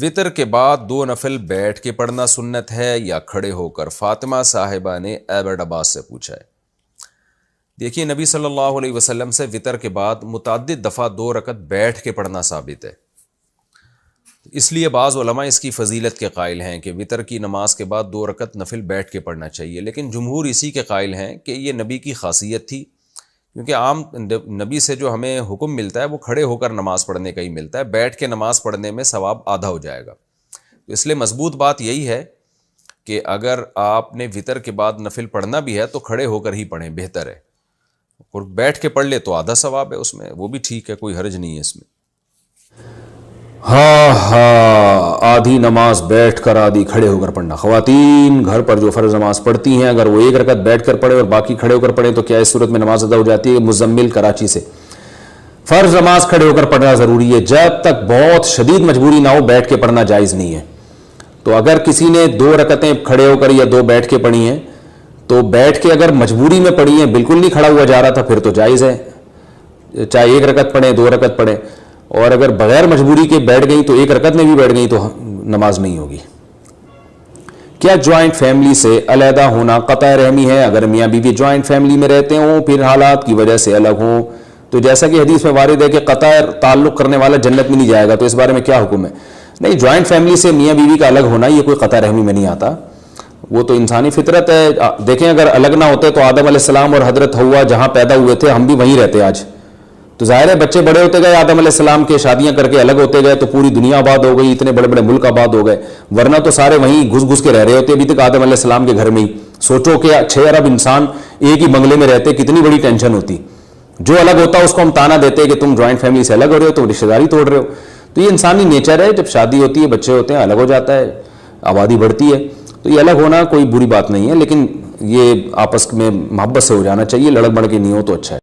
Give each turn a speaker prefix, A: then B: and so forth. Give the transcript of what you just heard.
A: وطر کے بعد 2 نفل بیٹھ کے پڑھنا سنت ہے یا کھڑے ہو کر؟ فاطمہ صاحبہ نے ایبٹ عباس سے پوچھا ہے۔ دیکھیے، نبی صلی اللہ علیہ وسلم سے وطر کے بعد متعدد دفعہ 2 رکعت بیٹھ کے پڑھنا ثابت ہے۔ اس لیے بعض علماء اس کی فضیلت کے قائل ہیں کہ وطر کی نماز کے بعد 2 رکعت نفل بیٹھ کے پڑھنا چاہیے، لیکن جمہور اسی کے قائل ہیں کہ یہ نبی کی خاصیت تھی، کیونکہ عام نبی سے جو ہمیں حکم ملتا ہے وہ کھڑے ہو کر نماز پڑھنے کا ہی ملتا ہے، بیٹھ کے نماز پڑھنے میں ثواب آدھا ہو جائے گا۔ تو اس لیے مضبوط بات یہی ہے کہ اگر آپ نے وطر کے بعد نفل پڑھنا بھی ہے تو کھڑے ہو کر ہی پڑھیں، بہتر ہے، اور بیٹھ کے پڑھ لے تو آدھا ثواب ہے اس میں، وہ بھی ٹھیک ہے، کوئی حرج نہیں ہے اس میں۔ آدھی نماز بیٹھ کر آدھی کھڑے ہو کر پڑھنا۔ خواتین گھر پر جو فرض نماز پڑھتی ہیں، اگر وہ 1 رکعت بیٹھ کر پڑھے اور باقی کھڑے ہو کر پڑھیں تو کیا اس صورت میں نماز ادا ہو جاتی ہے؟ مزمل کراچی سے۔ فرض نماز کھڑے ہو کر پڑھنا ضروری ہے، جب تک بہت شدید مجبوری نہ ہو بیٹھ کے پڑھنا جائز نہیں ہے۔ تو اگر کسی نے 2 رکعتیں کھڑے ہو کر یا 2 بیٹھ کے پڑھی ہیں تو بیٹھ کے اگر مجبوری میں پڑھی ہیں، بالکل نہیں کھڑا ہوا جا رہا تھا، پھر تو جائز ہے، چاہے 1 رکعت پڑھیں 2 رکعت پڑھیں، اور اگر بغیر مجبوری کے بیٹھ گئی تو 1 رکعت میں بھی بیٹھ گئی تو نماز نہیں ہوگی۔ کیا جوائنٹ فیملی سے علیحدہ ہونا قطع رحمی ہے؟ اگر میاں بیوی جوائنٹ فیملی میں رہتے ہوں پھر حالات کی وجہ سے الگ ہوں تو جیسا کہ حدیث میں وارد ہے کہ قطع تعلق کرنے والا جنت میں نہیں جائے گا، تو اس بارے میں کیا حکم ہے؟ نہیں، جوائنٹ فیملی سے میاں بیوی کا الگ ہونا یہ کوئی قطع رحمی میں نہیں آتا، وہ تو انسانی فطرت ہے۔ دیکھیں، اگر الگ نہ ہوتے تو آدم علیہ السلام اور حضرت حوا جہاں پیدا ہوئے تھے ہم بھی وہیں رہتے آج، تو ظاہر ہے بچے بڑے ہوتے گئے، آدم علیہ السلام کے شادیاں کر کے الگ ہوتے گئے تو پوری دنیا آباد ہو گئی، اتنے بڑے بڑے ملک آباد ہو گئے، ورنہ تو سارے وہیں گھس گھس کے رہ رہے ہوتے ابھی تک آدم علیہ السلام کے گھر میں ہی۔ سوچو کہ 6 ارب انسان ایک ہی بنگلے میں رہتے، کتنی بڑی ٹینشن ہوتی۔ جو الگ ہوتا اس کو ہم تانا دیتے کہ تم جوائنٹ فیملی سے الگ ہو رہے ہو، تم رشتہ داری توڑ رہے ہو۔ تو یہ انسانی نیچر ہے، جب شادی ہوتی ہے، بچے ہوتے ہیں، الگ ہو جاتا ہے، آبادی بڑھتی ہے، تو یہ الگ ہونا کوئی بری بات نہیں ہے، لیکن یہ آپس میں محبت سے ہو جانا چاہیے، لڑک بڑھ کے نہیں ہو تو اچھا ہے۔